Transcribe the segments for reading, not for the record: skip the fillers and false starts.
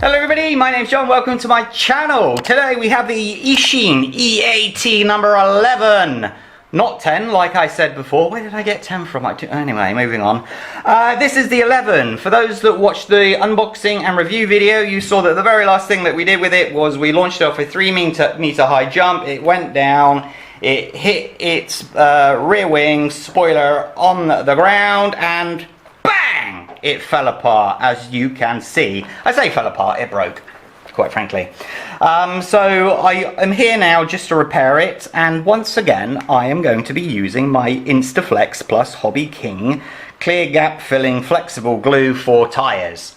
Hello everybody, my name's John, welcome to my channel. Today we have the Eachine EAT number 11. Not 10 like I said before. Where did I get 10 from? Anyway, moving on. This is the 11. For those that watched the unboxing and review video, you saw that the very last thing that we did with it was we launched it off a 3 meter high jump. It went down, it hit its rear wing spoiler on the ground and bang! It fell apart, as you can see. I say fell apart, it broke, quite frankly. So I am here now just to repair it, and once again I am going to be using my Instaflex Plus Hobby King clear gap filling flexible glue for tyres.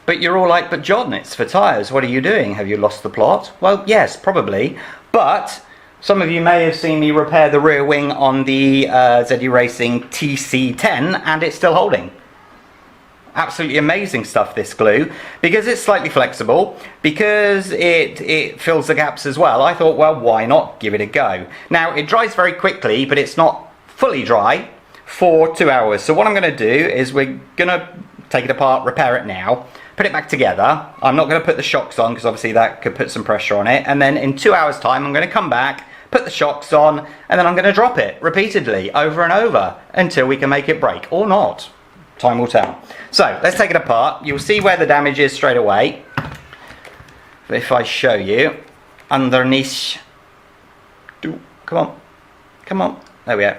But you're all like, but John, it's for tyres, what are you doing? Have you lost the plot? Well, yes, probably, but some of you may have seen me repair the rear wing on the ZD Racing TC10 and it's still holding. Absolutely amazing stuff, this glue, because it's slightly flexible, because it fills the gaps as well. I thought, well, why not give it a go? Now it dries very quickly, but it's not fully dry for 2 hours. So what I'm going to do is we're going to take it apart, repair it now, put it back together. I'm not going to put the shocks on because obviously that could put some pressure on it, and then in 2 hours time I'm going to come back, put the shocks on, and then I'm going to drop it repeatedly over and over until we can make it break, or not. Time will tell. So let's take it apart. You'll see where the damage is straight away. If I show you underneath, come on, there we go.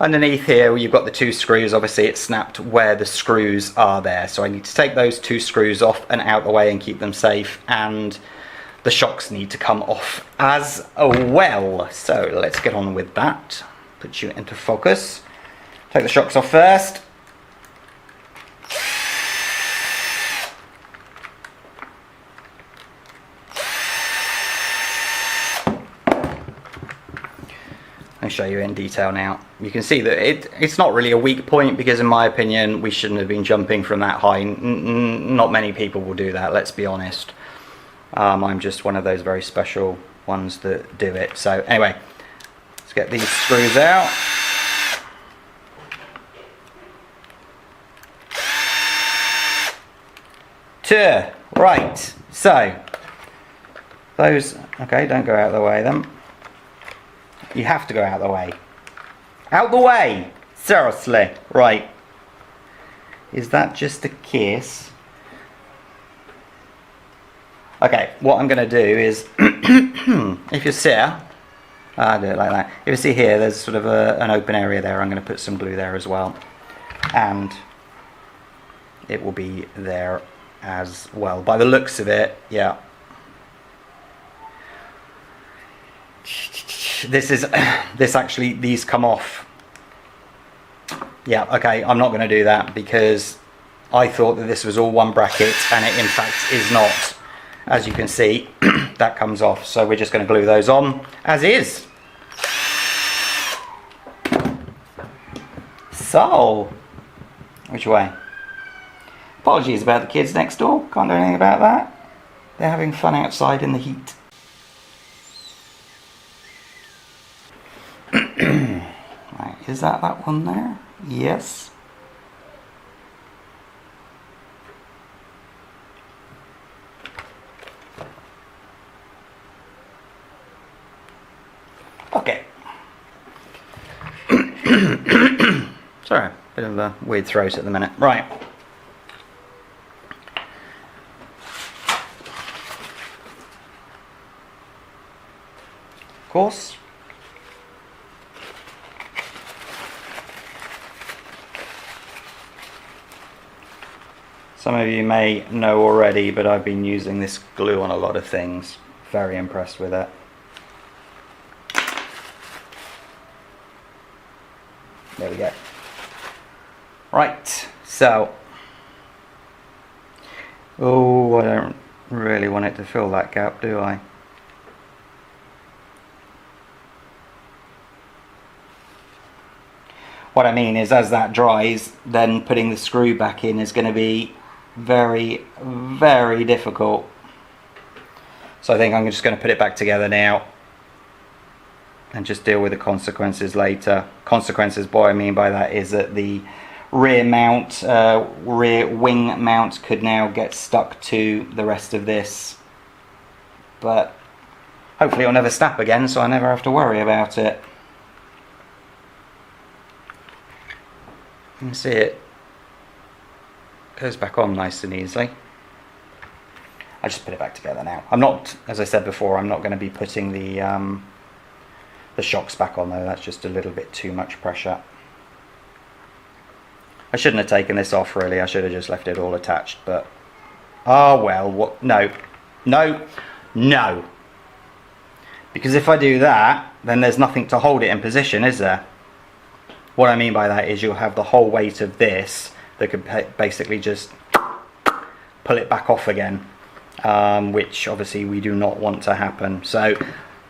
Underneath here you've got the 2 screws. Obviously it's snapped where the screws are there, so I need to take those 2 screws off and out the way and keep them safe, and the shocks need to come off as well. So let's get on with that. Put you into focus. Take the shocks off first. I'll show you in detail now. You can see that it's not really a weak point, because in my opinion we shouldn't have been jumping from that high. Not many people will do that, let's be honest. I'm just one of those very special ones that do it. So anyway, let's get these screws out. Right, so those, okay, don't go out of the way then. You have to go out of the way. Out the way! Seriously. Right. Is that just a case? Okay, what I'm going to do is, if you see, I'll do it like that. If you see here, there's sort of an open area there. I'm going to put some glue there as well. And it will be there as well. By the looks of it, yeah. These come off. Yeah, okay, I'm not going to do that because I thought that this was all one bracket and it in fact is not. As you can see, that comes off, so we're just going to glue those on as is. So, which way? Apologies about the kids next door, can't do anything about that. They're having fun outside in the heat. Right, is that one there? Yes. Okay. Sorry, bit of a weird throat at the minute. Right. Of course. Some of you may know already, but I've been using this glue on a lot of things. Very impressed with it. There we go. Right, so. Oh, I don't really want it to fill that gap, do I? What I mean is, as that dries, then putting the screw back in is going to be very, very difficult. So I think I'm just going to put it back together now and just deal with the consequences later. Consequences, what I mean by that is that the rear mount, rear wing mount could now get stuck to the rest of this, but hopefully it'll never snap again, so I never have to worry about it. You can see it goes back on nice and easily. I just put it back together now. I'm not, as I said before, I'm not going to be putting the shocks back on though. That's just a little bit too much pressure. I shouldn't have taken this off really. I should have just left it all attached, but oh well. What? No, no, no. Because if I do that, then there's nothing to hold it in position, is there? What I mean by that is you'll have the whole weight of this that could basically just pull it back off again. Which obviously we do not want to happen. So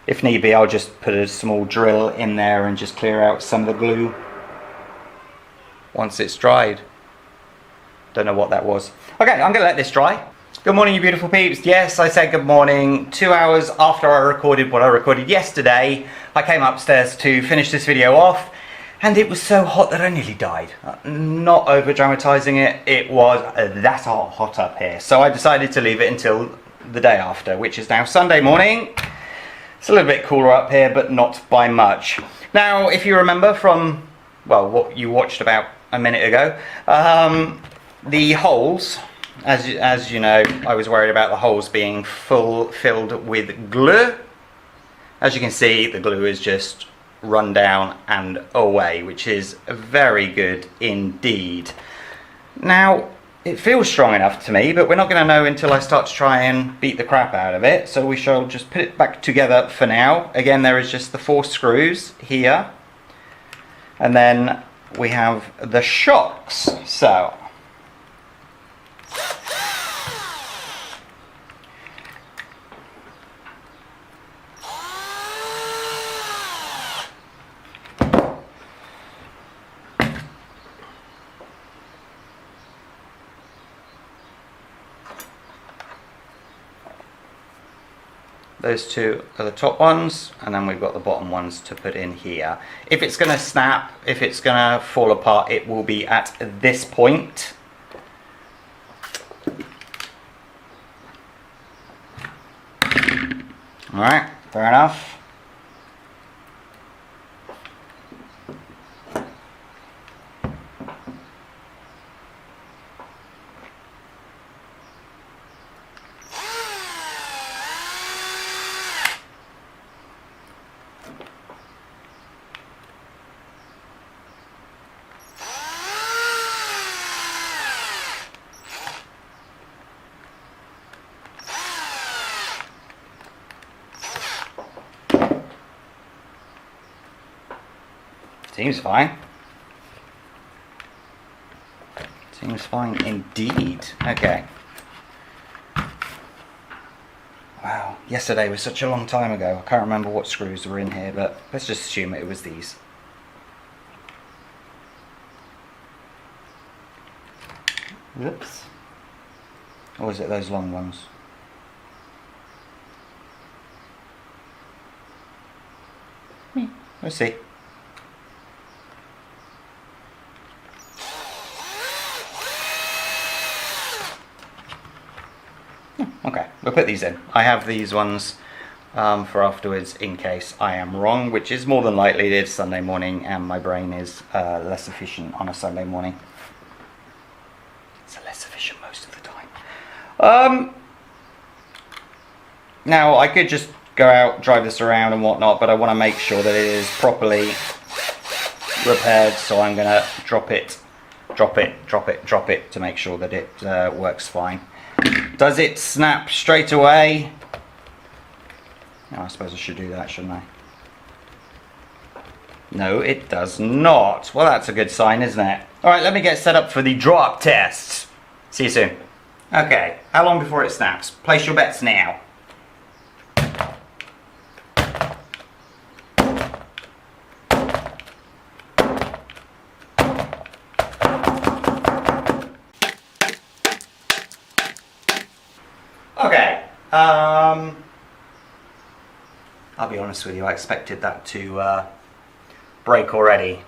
if need be, I'll just put a small drill in there and just clear out some of the glue once it's dried. Don't know what that was. Okay, I'm gonna let this dry. Good morning, you beautiful peeps. Yes, I said good morning. 2 hours after I recorded what I recorded yesterday, I came upstairs to finish this video off, and it was so hot that I nearly died. Not over dramatizing it, it was that hot up here. So I decided to leave it until the day after, which is now Sunday morning. It's a little bit cooler up here, but not by much. Now, if you remember from, well, what you watched about a minute ago, the holes, as you know, I was worried about the holes being filled with glue. As you can see, the glue is just run down and away, which is very good indeed. Now it feels strong enough to me, but we're not going to know until I start to try and beat the crap out of it, so we shall just put it back together for now. Again, there is just the 4 screws here, and then we have the shocks. So those 2 are the top ones, and then we've got the bottom ones to put in here. If it's going to snap, if it's going to fall apart, it will be at this point. Alright, fair enough. Seems fine. Seems fine indeed. Okay. Wow, yesterday was such a long time ago. I can't remember what screws were in here, but let's just assume it was these. Whoops. Or is it those long ones? We'll see. Okay, we'll put these in. I have these ones for afterwards in case I am wrong, which is more than likely. It is Sunday morning and my brain is less efficient on a Sunday morning. It's less efficient most of the time. Now, I could just go out, drive this around and whatnot, but I want to make sure that it is properly repaired, so I'm going to drop it to make sure that it works fine. Does it snap straight away? Oh, I suppose I should do that, shouldn't I? No, it does not. Well, that's a good sign, isn't it? Alright, let me get set up for the drop test. See you soon. Okay, how long before it snaps? Place your bets now. Okay, I'll be honest with you, I expected that to break already.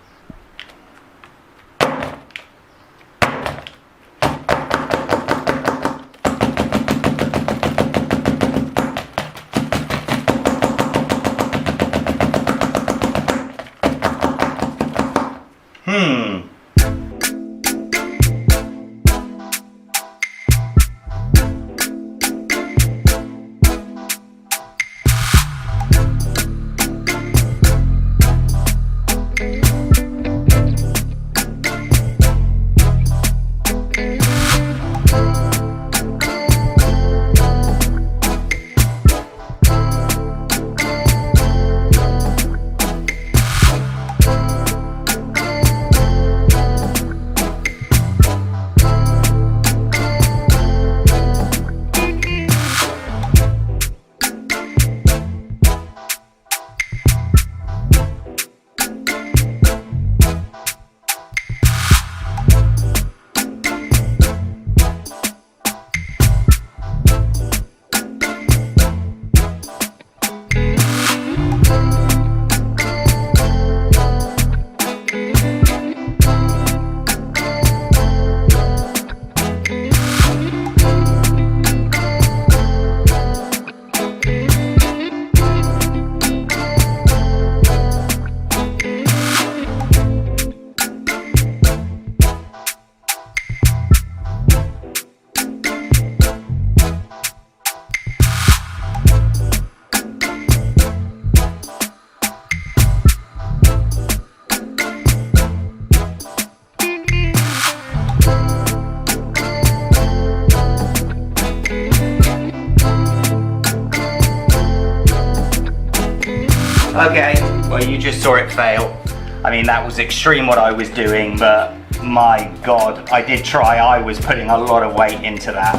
Okay, well you just saw it fail. I mean, that was extreme what I was doing, but my God, I did try. I was putting a lot of weight into that.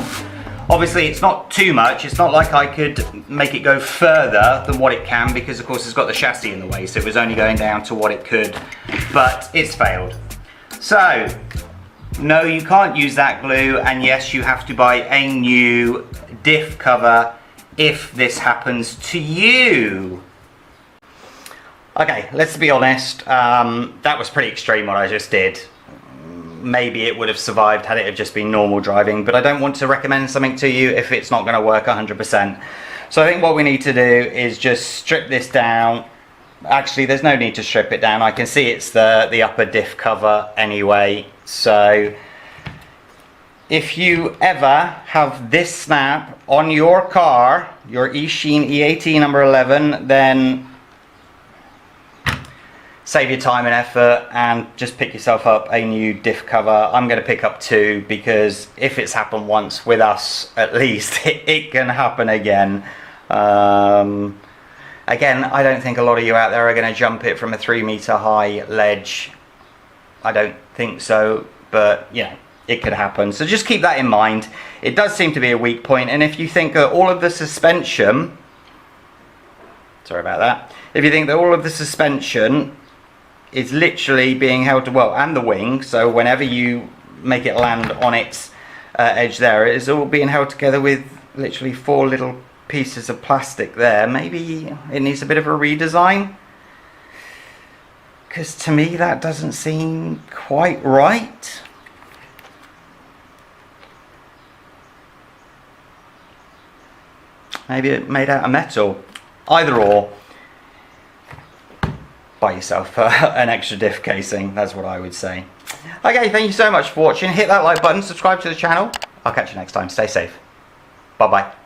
Obviously it's not too much. It's not like I could make it go further than what it can, because of course it's got the chassis in the way, so it was only going down to what it could, but it's failed. So, no, you can't use that glue, and yes, you have to buy a new diff cover if this happens to you. Okay, let's be honest, that was pretty extreme what I just did. Maybe it would have survived had it have just been normal driving, but I don't want to recommend something to you if it's not going to work 100%. So I think what we need to do is just strip this down. Actually, there's no need to strip it down. I can see it's the upper diff cover anyway. So if you ever have this snap on your car, your Eachine E18 number 11, then save your time and effort and just pick yourself up a new diff cover. I'm going to pick up 2, because if it's happened once with us, at least it can happen again. Again, I don't think a lot of you out there are going to jump it from a 3-meter high ledge. I don't think so, but you know, it could happen. So just keep that in mind. It does seem to be a weak point, and if you think that all of the suspension, sorry about that, if you think that all of the suspension is literally being held to, well, and the wing, so whenever you make it land on its edge there, it is all being held together with literally 4 little pieces of plastic there. Maybe it needs a bit of a redesign, because to me that doesn't seem quite right. Maybe it made out of metal. Either or, buy yourself an extra diff casing. That's what I would say. Okay, thank you so much for watching. Hit that like button, subscribe to the channel. I'll catch you next time. Stay safe. Bye bye.